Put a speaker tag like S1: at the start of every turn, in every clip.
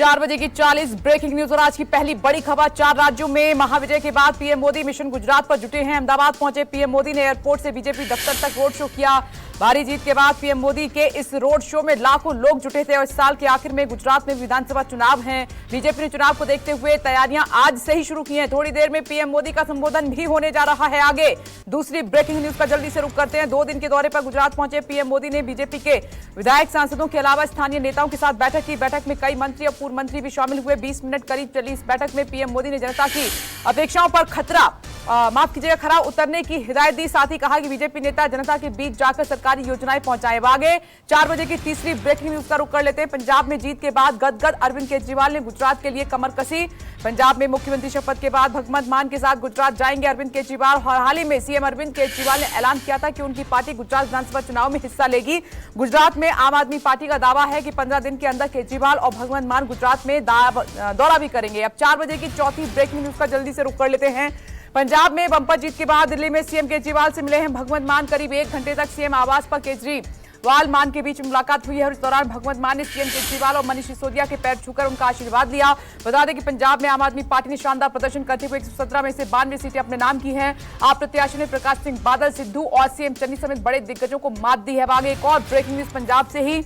S1: 4 बजे की 40 breaking news और आज की पहली बड़ी खबर। 4 राज्यों में महाविजय के बाद पीएम मोदी मिशन गुजरात पर जुटे हैं। अहमदाबाद पहुंचे पीएम मोदी ने एयरपोर्ट से बीजेपी दफ्तर तक रोड शो किया। भारी जीत के बाद पीएम मोदी के इस रोड शो में लाखों लोग जुटे थे और इस साल के आखिर में गुजरात में विधानसभा चुनाव हैं। बीजेपी ने चुनाव को देखते हुए तैयारियां आज से ही शुरू की हैं। थोड़ी देर में पीएम मोदी का संबोधन भी होने जा रहा है। आगे दूसरी ब्रेकिंग न्यूज का जल्दी से रुख करते हैं। 2 दिन के दौरे पर गुजरात पहुंचे पीएम मोदी ने बीजेपी के विधायक सांसदों के अलावा स्थानीय नेताओं के साथ बैठक की। बैठक में कई मंत्री और पूर्व मंत्री भी शामिल हुए। 20 मिनट करीब चली इस बैठक में पीएम मोदी ने जनता की अपेक्षाओं पर खरा उतरने की हिदायत दी। साथ ही कहा कि बीजेपी नेता जनता के बीच जाकर सरकारी योजनाएं पहुंचाएं। आगे 4 बजे की तीसरी ब्रेकिंग न्यूज का रुख कर लेते हैं। पंजाब में जीत के बाद गदगद अरविंद केजरीवाल ने गुजरात के लिए कमर कसी। पंजाब में मुख्यमंत्री शपथ के बाद भगवंत मान के साथ गुजरात जाएंगे अरविंद केजरीवाल। हाल ही में सीएम अरविंद केजरीवाल ने ऐलान किया था कि उनकी पार्टी गुजरात विधानसभा चुनाव में हिस्सा लेगी। गुजरात में आम आदमी पार्टी का दावा है कि 15 दिन के अंदर केजरीवाल और भगवंत मान गुजरात में दौरा भी करेंगे। अब 4 बजे की चौथी ब्रेकिंग न्यूज का जल्दी से रुख कर लेते हैं। पंजाब में बंपर जीत के बाद दिल्ली में सीएम केजरीवाल से मिले हैं भगवंत मान। करीब 1 घंटे तक सीएम आवास पर केजरीवाल मान के बीच मुलाकात हुई है और इस दौरान भगवंत मान ने सीएम केजरीवाल और मनीष सिसोदिया के पैर छूकर उनका आशीर्वाद लिया। बता दें कि पंजाब में आम आदमी पार्टी ने शानदार प्रदर्शन करते हुए 117 में से 92 सीटें अपने नाम की हैं। आप प्रत्याशी ने प्रकाश सिंह बादल, सिद्धू और सीएम चन्नी समेत बड़े दिग्गजों को मात दी है। आगे एक और ब्रेकिंग न्यूज पंजाब से ही।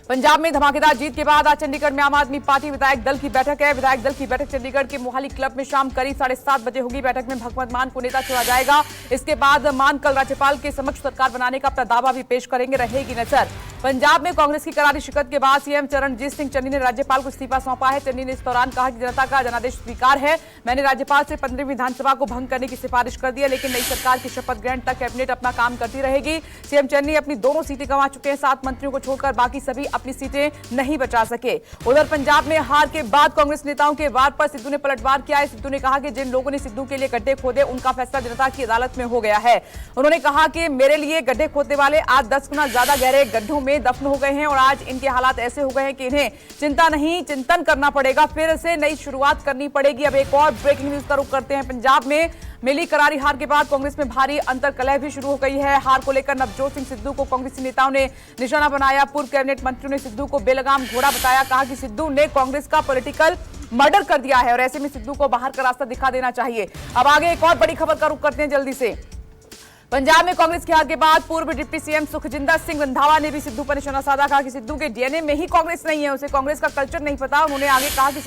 S1: पंजाब में धमाकेदार जीत के बाद आज चंडीगढ़ में आम आदमी पार्टी विधायक दल की बैठक है। विधायक दल की बैठक चंडीगढ़ के मोहाली क्लब में शाम करीब 7:30 बजे होगी। बैठक में भगवंत मान को नेता चुना जाएगा। इसके बाद मान कल राज्यपाल के समक्ष सरकार बनाने का अपना दावा भी पेश करेंगे। रहेगी नजर। पंजाब में कांग्रेस की करारी शिकस्त के बाद सीएम चरणजीत सिंह चन्नी ने राज्यपाल को इस्तीफा सौंपा है। चन्नी ने इस दौरान कहा कि जनता का जनादेश स्वीकार है। मैंने राज्यपाल से 15वीं विधानसभा को भंग करने की सिफारिश कर दी है, लेकिन नई सरकार की शपथ ग्रहण तक कैबिनेट अपना काम करती रहेगी। सीएम चन्नी अपनी दोनों सीटें गंवा चुके हैं। 7 मंत्रियों को छोड़कर बाकी सभी अपनी सीटें नहीं बचा सके। उधर पंजाब में हार के बाद कांग्रेस नेताओं के वार पर सिद्धू ने पलटवार किया है। सिद्धू ने कहा कि जिन लोगों ने सिद्धू के लिए गड्ढे खोदे उनका फैसला जनता की अदालत में हो गया है। उन्होंने कहा कि मेरे लिए गड्ढे खोदने वाले आज 10 गुना ज्यादा गहरे गड्ढों में दफन हो गए हैं और आज इनके हालात ऐसे हो गए हैं कि इन्हें चिंता नहीं चिंतन करना पड़ेगा, फिर से नई शुरुआत करनी पड़ेगी। अब एक और ब्रेकिंग न्यूज का रुख करते हैं। पंजाब में मिली करारी हार के बाद कांग्रेस में भारी अंतर्कलह भी शुरू हो गई है। हार को लेकर नवजोत सिंह सिद्धू को कांग्रेसी नेताओं ने निशाना बनाया। पूर्व कैबिनेट मंत्रियों ने सिद्धू को बेलगाम घोड़ा बताया। कहा कि सिद्धू ने कांग्रेस का पॉलिटिकल मर्डर कर दिया है और ऐसे में सिद्धू को बाहर का रास्ता दिखा देना चाहिए। अब आगे एक और बड़ी खबर का रुख करते हैं जल्दी से। पंजाब में कांग्रेस की हार के बाद पूर्व डिप्टी सीएम सुखजिंदर सिंह रंधावा ने भी सिद्धू पर निशाना साधा। कहा कि सिद्धू के डीएनए में ही कांग्रेस नहीं है, उसे कांग्रेस का कल्चर नहीं पता। उन्होंने आगे कहा कि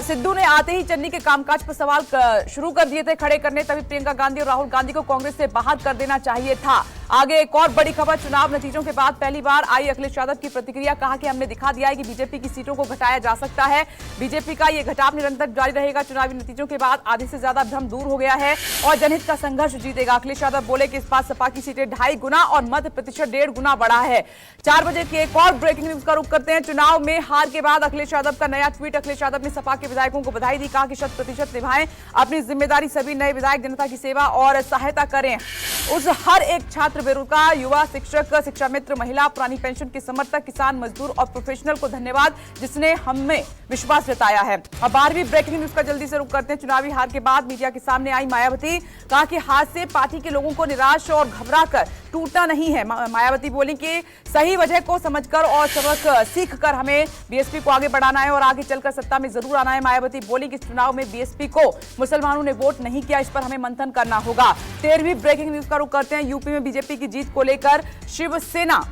S1: सिद्धू ने आते ही चन्नी के कामकाज पर सवाल शुरू कर दिए थे खड़े करने, तभी प्रियंका गांधी और राहुल गांधी को कांग्रेस से बाहर कर देना चाहिए था। आगे एक और बड़ी खबर। चुनाव नतीजों के बाद पहली बार आई अखिलेश यादव की प्रतिक्रिया। कहा कि हमने दिखा दिया है कि बीजेपी की सीटों को घटाया जा सकता है। बीजेपी का यह घटाव निरंतर जारी रहेगा। चुनावी नतीजों के बाद आधे से ज्यादा भ्रम दूर हो गया है और जनहित का संघर्ष जीतेगा। अखिलेश यादव बोले कि इस बार सपा की सीटें 2.5 गुना और मत प्रतिशत 1.5 गुना बढ़ा है। 4 बजे की एक और ब्रेकिंग न्यूज का रुख करते हैं। चुनाव में हार के बाद अखिलेश यादव का नया ट्वीट। अखिलेश यादव ने सपा के विधायकों को बधाई दी। कहा कि 100% निभाएं अपनी जिम्मेदारी। सभी नए विधायक जनता की सेवा और सहायता करें। उस हर एक छात्र, बेरोजगार युवा, शिक्षक, शिक्षा मित्र, महिला, पुरानी पेंशन के समर्थक, किसान, मजदूर और प्रोफेशनल को धन्यवाद जिसने हमें विश्वास जताया है। अब 12वीं ब्रेकिंग न्यूज का जल्दी से रुख करते हैं। चुनावी हार के बाद मीडिया के सामने आई मायावती। कहा कि हार से पार्टी के लोगों को निराश और घबराकर टूटना नहीं है। मायावती बोली कि सही वजह को समझकर और सबक सीखकर हमें बीएसपी को आगे बढ़ाना है और आगे चलकर सत्ता में जरूर आना है। मायावती बोली कि इस चुनाव में बीएसपी को मुसलमानों ने वोट नहीं किया, इस पर हमें मंथन करना होगा। 13वीं ब्रेकिंग न्यूज का रुख करते हैं। यूपी में बीजेपी की जीत को लेकर शिवसेना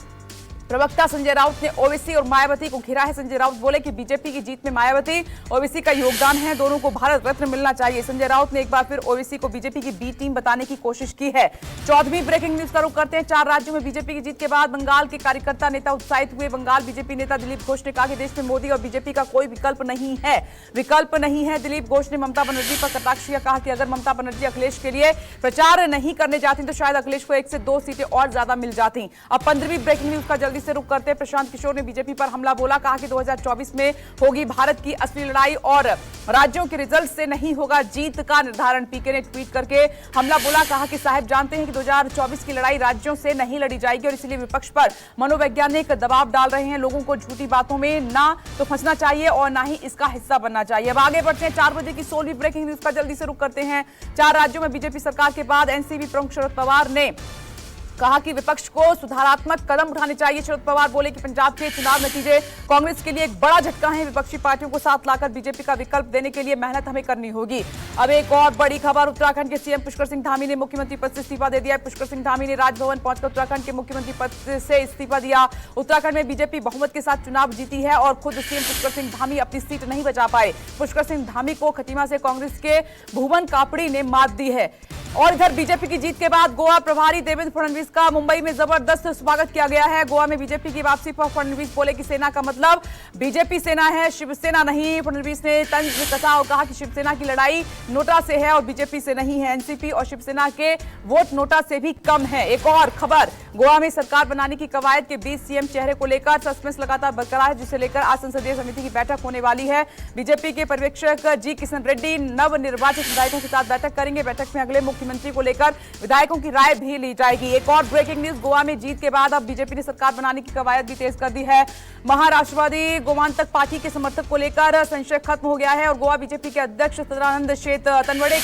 S1: प्रवक्ता संजय राउत ने ओवैसी और मायावती को घेरा है। संजय राउत बोले कि बीजेपी की जीत में मायावती, ओवैसी का योगदान है, दोनों को भारत रत्न मिलना चाहिए। संजय राउत ने एक बार फिर ओवैसी को बीजेपी की बी टीम बताने की कोशिश की है। 14वीं ब्रेकिंग न्यूज का रुख करते हैं। 4 राज्यों में बीजेपी की जीत के बाद बंगाल के कार्यकर्ता नेता उत्साहित हुए। बंगाल बीजेपी नेता दिलीप घोष ने कहा कि देश में मोदी और बीजेपी का कोई विकल्प नहीं है। दिलीप घोष ने ममता बनर्जी पर कटाक्ष किया। कहा कि अगर ममता बनर्जी अखिलेश के लिए प्रचार नहीं करने जाती तो शायद अखिलेश को 1 से 2 सीटें और ज्यादा मिल जाती। अब 15वीं ब्रेकिंग न्यूज का जल्दी से रुख करते हैं। प्रशांत किशोर ने बीजेपी पर हमला बोला। कहा कि 2024 में होगी भारत की असली लड़ाई और राज्यों के रिजल्ट से नहीं होगा जीत का निर्धारण। पीके ने ट्वीट करके हमला बोला। कहा कि साहब जानते हैं कि 2024 की लड़ाई राज्यों से नहीं लड़ी जाएगी और इसलिए विपक्ष पर मनोवैज्ञानिक दबाव डाल रहे हैं। लोगों को झूठी बातों में ना तो फंसना चाहिए और ना ही इसका हिस्सा बनना चाहिए। अब आगे बढ़ते हैं। 4 बजे की 16वीं ब्रेकिंग न्यूज का जल्दी से रुख करते हैं। 4 राज्यों में बीजेपी सरकार के बाद एनसीपी प्रमुख शरद पवार ने कहा कि विपक्ष को सुधारात्मक कदम उठाने चाहिए। शरद पवार बोले कि पंजाब के चुनाव नतीजे कांग्रेस के लिए एक बड़ा झटका है। विपक्षी पार्टियों को साथ लाकर बीजेपी का विकल्प देने के लिए मेहनत हमें करनी होगी। अब एक और बड़ी खबर, उत्तराखंड के सीएम पुष्कर सिंह धामी ने मुख्यमंत्री पद से इस्तीफा दे दिया। पुष्कर सिंह धामी ने राजभवन पहुंचकर उत्तराखंड के मुख्यमंत्री पद से इस्तीफा दिया। उत्तराखंड में बीजेपी बहुमत के साथ चुनाव जीती है और खुद सीएम पुष्कर सिंह धामी अपनी सीट नहीं बचा पाए। पुष्कर सिंह धामी को खटीमा से कांग्रेस के भुवन कापड़ी ने मात दी है। और इधर बीजेपी की जीत के बाद गोवा प्रभारी देवेंद्र फडणवीस का मुंबई में जबरदस्त स्वागत किया गया है। गोवा में बीजेपी की वापसी पर फडणवीस बोले कि सेना का मतलब बीजेपी सेना है, शिवसेना नहीं। फडणवीस ने तंज कसा और कहा कि शिवसेना की लड़ाई नोटा से है और बीजेपी से नहीं है। एनसीपी और शिवसेना के वोट नोटा से भी कम है। एक और खबर, गोवा में सरकार बनाने की कवायद के बीच सीएम चेहरे को लेकर सस्पेंस लगातार बरकरार है, जिसे लेकर आज संसदीय समिति की बैठक होने वाली है। बीजेपी के पर्यवेक्षक जी किशन रेड्डी नवनिर्वाचित विधायकों के साथ बैठक करेंगे। बैठक में अगले मुख्यमंत्री को लेकर विधायकों की राय भी ली जाएगी। एक और ब्रेकिंग न्यूज, गोवा में जीत के बाद अब बीजेपी ने सरकार बनाने की कवायद भी तेज कर दी है। महाराष्ट्रवादी गोमांतक पार्टी के समर्थक को लेकर संशय खत्म हो गया है और गोवा बीजेपी के अध्यक्ष सदानंद शेत तनवड़े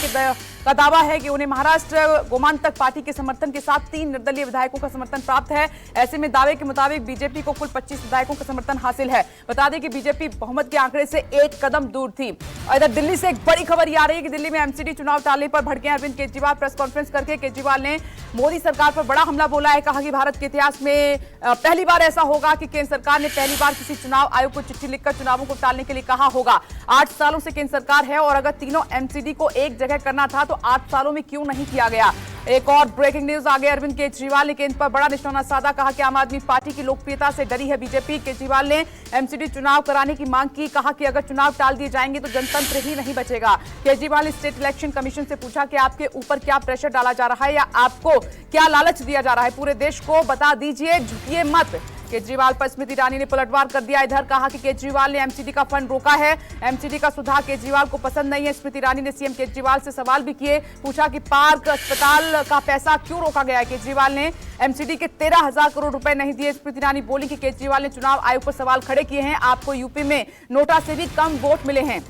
S1: का दावा है कि उन्हें महाराष्ट्र गोमांतक पार्टी के समर्थन के साथ 3 निर्दलीय विधायकों का समर्थन प्राप्त है। ऐसे में दावे के मुताबिक बीजेपी को कुल 25 विधायकों का समर्थन हासिल है। बता दें कि बीजेपी बहुमत के आंकड़े से एक कदम दूर थी। और इधर दिल्ली से एक बड़ी खबर आ रही है कि दिल्ली में एमसीडी चुनाव टालने पर भड़के अरविंद केजरीवाल। प्रेस कॉन्फ्रेंस करके केजरीवाल ने मोदी सरकार पर बड़ा हमला बोला है। कहा कि भारत के इतिहास में पहली बार ऐसा होगा कि केंद्र सरकार ने पहली बार किसी चुनाव आयोग को चिट्ठी लिखकर चुनावों को टालने के लिए कहा होगा। 8 सालों से केंद्र सरकार है और अगर तीनों एमसीडी को एक जगह करना था तो 8 सालों में क्यों नहीं किया गया। एक और ब्रेकिंग न्यूज आ गई, अरविंद केजरीवाल ने केंद्र पर बड़ा निशाना साधा। कहा कि आम आदमी पार्टी की लोकप्रियता से डरी है बीजेपी। केजरीवाल ने एमसीडी चुनाव कराने की मांग की। कहा कि अगर चुनाव टाल दिए जाएंगे तो जनतंत्र ही नहीं बचेगा। केजरीवाल ने स्टेट इलेक्शन कमीशन से पूछा कि आपके ऊपर क्या प्रेशर डाला जा रहा है या आपको क्या लालच दिया जा रहा है, पूरे देश को बता दीजिए, झुकिए मत। केजरीवाल पर स्मृति ईरानी ने पलटवार कर दिया। इधर कहा कि केजरीवाल ने एमसीडी का फंड रोका है, एमसीडी का सुधार केजरीवाल को पसंद नहीं है। स्मृति ईरानी ने सीएम केजरीवाल से सवाल भी किए, पूछा कि पार्क अस्पताल का पैसा क्यों रोका गया है। केजरीवाल ने एमसीडी के 13,000 करोड़ रुपए नहीं दिए। स्मृति ईरानी बोली कि केजरीवाल ने चुनाव आयोग पर सवाल खड़े किए हैं, आपको यूपी में नोटा से भी कम वोट मिले हैं।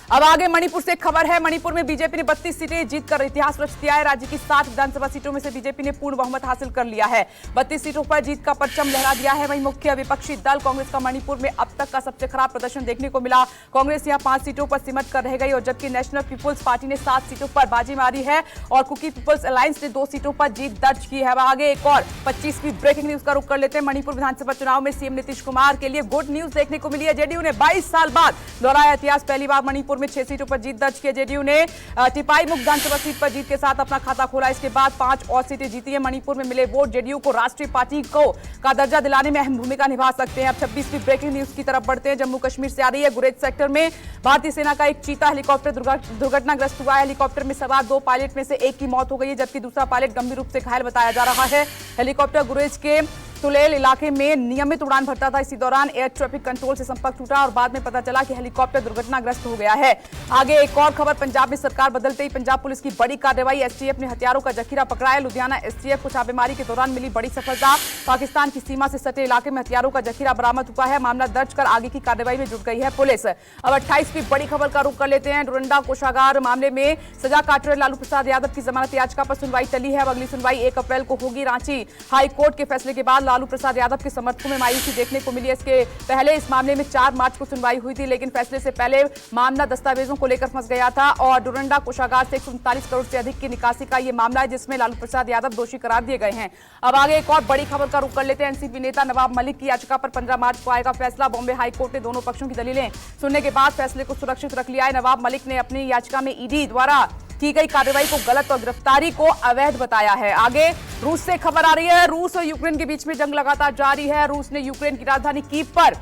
S1: अब आगे मणिपुर से खबर है। मणिपुर में बीजेपी ने 32 सीटें जीतकर इतिहास रच दिया है। राज्य की 7 विधानसभा सीटों में से बीजेपी ने पूर्ण बहुमत हासिल कर लिया है। 32 सीटों पर जीत का परचम लहरा दिया है। वहीं मुख्य विपक्षी दल कांग्रेस का मणिपुर में अब तक का सबसे खराब प्रदर्शन देखने को मिला। कांग्रेस यहां 5 सीटों पर सिमट कर रह गई और जबकि नेशनल पीपुल्स पार्टी ने 7 सीटों पर बाजी मारी है और कुकी पीपुल्स अलायंस ने 2 सीटों पर जीत दर्ज की है। अब आगे एक और 25वीं ब्रेकिंग न्यूज का रुख कर लेते हैं। मणिपुर विधानसभा चुनाव में सीएम नीतीश कुमार के लिए गुड न्यूज देखने को मिली है। जेडीयू ने 22 साल बाद दोहराया इतिहास, पहली बार मणिपुर में 6 सीटों पर जीत दर्ज किया। जेडीयू ने टिपाई मुख विधानसभा सीट पर जीत के साथ अपना खाता खोला। इसके बाद 5 और सीटें जीती है। मणिपुर में मिले वोट जेडीयू को राष्ट्रीय पार्टी का दर्जा दिलाने में अहम भूमिका निभा सकते हैं। अब 26वीं ब्रेकिंग न्यूज की तरफ बढ़ते हैं। जम्मू कश्मीर से आ रही है। गुरेज सेक्टर में भारतीय सेना का एक चीता हेलीकॉप्टर दुर्घटनाग्रस्त हुआ है। हेलीकॉप्टर में सवार 2 पायलट में से एक की मौत हो गई है, जबकि दूसरा पायलट गंभीर रूप से घायल बताया जा रहा है। हेलीकॉप्टर गुरेज के तुलेल इलाके में नियमित उड़ान भरता था। इसी दौरान एयर ट्रैफिक कंट्रोल से संपर्क टूटा और बाद में पता चला कि हेलीकॉप्टर दुर्घटनाग्रस्त हो गया है। आगे एक और खबर, पंजाब में सरकार बदलते ही पंजाब पुलिस की बड़ी कार्रवाई। एसटीएफ ने हथियारों का जखीरा पकड़ा है। लुधियाना एसटीएफ को छापेमारी के दौरान मिली बड़ी सफलता। पाकिस्तान की सीमा से सटे इलाके में हथियारों का जखीरा बरामद हुआ है। मामला दर्ज कर आगे की कार्रवाई में जुट गई है पुलिस। अब 28वीं बड़ी खबर का रुख कर लेते हैं। डोरंडा कोषागार मामले में सजा काट रहे लालू प्रसाद यादव की जमानत याचिका पर सुनवाई टली है। अब अगली सुनवाई 1 अप्रैल को होगी। रांची हाईकोर्ट के फैसले के बाद लालू प्रसाद यादव के समर्थकों में मायूसी देखने को मिली है। इसके पहले इस मामले में 4 मार्च को सुनवाई हुई थी, लेकिन फैसले से पहले मामला दस्तावेजों को लेकर फंस गया था और डोरंडा कोषागार से 139 करोड़ से अधिक की निकासी का यह मामला है, जिसमें लालू प्रसाद यादव दोषी करार दिए गए हैं। अब आगे एक और बड़ी खबर का रुख कर लेते हैं। एनसीपी नेता नवाब मलिक की याचिका पर 15 मार्च को आएगा फैसला। बॉम्बे हाईकोर्ट ने दोनों पक्षों की दलीलें सुनने के बाद फैसले को सुरक्षित रख लिया है। नवाब मलिक ने अपनी याचिका में ईडी द्वारा की गई कार्रवाई को गलत और गिरफ्तारी को अवैध बताया है। आगे रूस से खबर आ रही है। रूस और यूक्रेन के बीच में जंग लगातार जारी है। रूस ने यूक्रेन की राजधानी कीव पर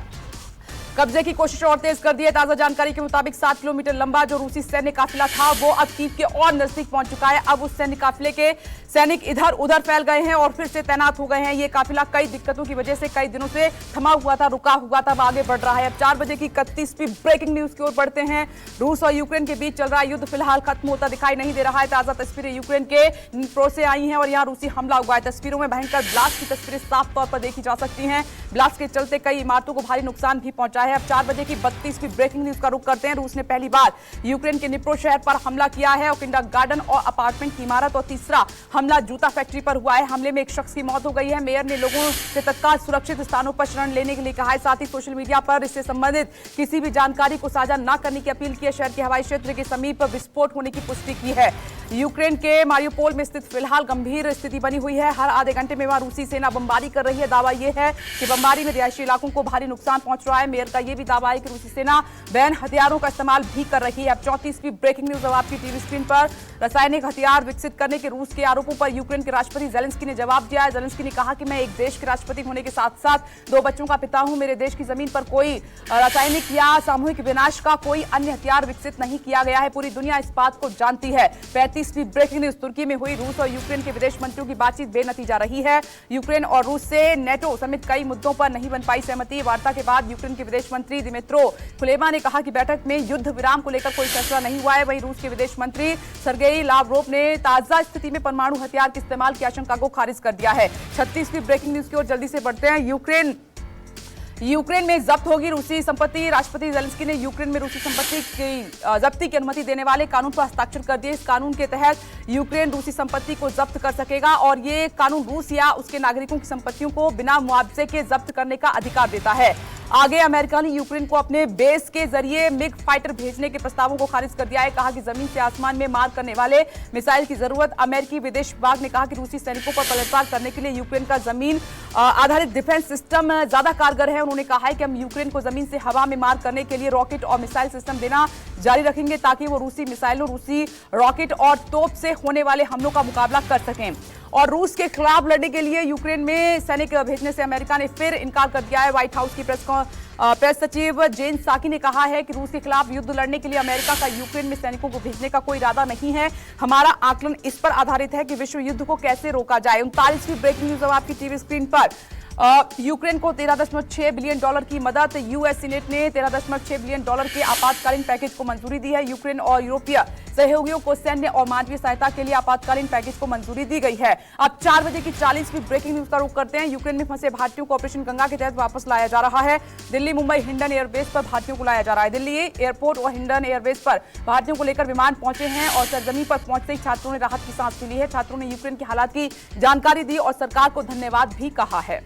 S1: कब्जे की कोशिश और तेज कर दी है। ताजा जानकारी के मुताबिक 7 किलोमीटर लंबा जो रूसी सैन्य काफिला था वो अब कीव के और नजदीक पहुंच चुका है। अब उस सैन्य काफिले के सैनिक इधर उधर फैल गए हैं और फिर से तैनात हो गए हैं। ये काफिला कई दिक्कतों की वजह से कई दिनों से थमा हुआ था, रुका हुआ था, अब आगे बढ़ रहा है। अब 4 बजे की 31वीं ब्रेकिंग न्यूज की ओर बढ़ते हैं। रूस और यूक्रेन के बीच चल रहा युद्ध फिलहाल खत्म होता दिखाई नहीं दे रहा है। ताजा तस्वीरें यूक्रेन के प्रो से आई हैं और यहाँ रूसी हमला हुआ है। तस्वीरों में भयंकर ब्लास्ट की तस्वीरें साफ तौर पर देखी जा सकती हैं। ब्लास्ट के चलते कई इमारतों को भारी नुकसान भी पहुंचा पहुंचा है। अब 4 बजे की 32वीं ब्रेकिंग न्यूज का रुख करते हैं। रूस ने पहली बार यूक्रेन के निप्रो शहर पर हमला किया है और किंडरगार्टन और अपार्टमेंट की इमारत, और तीसरा हमला जूता फैक्ट्री पर हुआ है। हमले में एक शख्स की मौत हो गई है। मेयर ने लोगों से तत्काल सुरक्षित स्थानों पर शरण लेने के लिए कहा है। साथ ही सोशल मीडिया पर इससे संबंधित किसी भी जानकारी को साझा न करने की अपील की है। शहर के हवाई क्षेत्र के समीप विस्फोट होने की पुष्टि की है। यूक्रेन के मारियोपोल में स्थित फिलहाल गंभीर स्थिति बनी हुई है। हर आधे घंटे में वहां रूसी सेना बमबारी कर रही है। दावा यह है कि बमबारी में रिहायशी इलाकों को भारी नुकसान पहुंच रहा है। मेयर का यह भी दावा है कि रूसी सेना बैन हथियारों का इस्तेमाल भी कर रही है। अब 34वीं ब्रेकिंग न्यूज अब आपकी टीवी स्क्रीन पर। रासायनिक हथियार विकसित करने के रूस के आरोपों पर यूक्रेन के राष्ट्रपति जेलेंस्की ने जवाब दिया है। जेलेंस्की ने कहा कि मैं एक देश के राष्ट्रपति होने के साथ साथ 2 बच्चों का पिता हूं। मेरे देश की जमीन पर कोई रासायनिक या सामूहिक विनाश का कोई अन्य हथियार विकसित नहीं किया गया है। पूरी दुनिया इस बात को जानती है। 35वीं ब्रेकिंग न्यूज। तुर्की में हुई रूस और यूक्रेन के विदेश मंत्रियों की बातचीत बेनतीजा रही है। यूक्रेन और रूस से नेटो समेत कई मुद्दों पर नहीं बन पाई सहमति। वार्ता के बाद यूक्रेन के विदेश मंत्री दिमित्रो कुलेबा ने कहा कि बैठक में युद्ध विराम को लेकर कोई फैसला नहीं हुआ है। वहीं रूस के विदेश मंत्री सर्गेई लावरोव ने ताजा स्थिति में परमाणु हथियार के इस्तेमाल की आशंका को खारिज कर दिया है। 36वीं ब्रेकिंग न्यूज की ओर जल्दी से बढ़ते हैं। यूक्रेन में जब्त होगी रूसी संपत्ति। राष्ट्रपति जेलेंस्की ने यूक्रेन में रूसी संपत्ति की जब्ती की अनुमति देने वाले कानून पर हस्ताक्षर कर दिए। इस कानून के तहत यूक्रेन रूसी संपत्ति को जब्त कर सकेगा और ये कानून रूस या उसके नागरिकों की संपत्तियों को बिना मुआवजे के जब्त करने का अधिकार देता है। आगे अमेरिका ने यूक्रेन को अपने बेस के जरिए मिग फाइटर भेजने के प्रस्तावों को खारिज कर दिया है। कहा कि जमीन से आसमान में मार करने वाले मिसाइल की जरूरत। अमेरिकी विदेश विभाग ने कहा कि रूसी सैनिकों पर पलटवार करने के लिए यूक्रेन का जमीन आधारित डिफेंस सिस्टम ज्यादा कारगर है। उन्होंने कहा है कि हम यूक्रेन को जमीन से हवा में मार करने के लिए रॉकेट और मिसाइल सिस्टम देना जारी रखेंगे ताकि वो रूसी मिसाइलों, रूसी रॉकेट और तोप से होने वाले हमलों का मुकाबला कर सकें। और रूस के खिलाफ लड़ने के लिए यूक्रेन में सैनिक भेजने से अमेरिका ने फिर इनकार कर दिया है। व्हाइट हाउस की प्रेस सचिव जेन साकी ने कहा है कि रूस के खिलाफ युद्ध लड़ने के लिए अमेरिका का यूक्रेन में सैनिकों को भेजने का कोई इरादा नहीं है। हमारा आकलन इस पर आधारित है कि विश्व युद्ध को कैसे रोका जाए। 39वीं ब्रेकिंग न्यूज अब आपकी टीवी स्क्रीन पर। यूक्रेन को $13.6 बिलियन की मदद। यूएस सीनेट ने $13.6 बिलियन के आपातकालीन पैकेज को मंजूरी दी है। यूक्रेन और यूरोपीय सहयोगियों को सैन्य और मानवीय सहायता के लिए आपातकालीन पैकेज को मंजूरी दी गई है। अब 4 बजे की 40वीं ब्रेकिंग न्यूज का रुख करते हैं। यूक्रेन में फंसे भारतीयों को ऑपरेशन गंगा के तहत वापस लाया जा रहा है। दिल्ली मुंबई हिंडन एयरबेस पर भारतीयों को लाया जा रहा है। दिल्ली एयरपोर्ट और हिंडन एयरबेस पर भारतीयों को लेकर विमान पहुंचे हैं और सरजमीन पर पहुंचते ही छात्रों ने राहत की सांस ली है। छात्रों ने यूक्रेन के हालात की जानकारी दी और सरकार को धन्यवाद भी कहा है।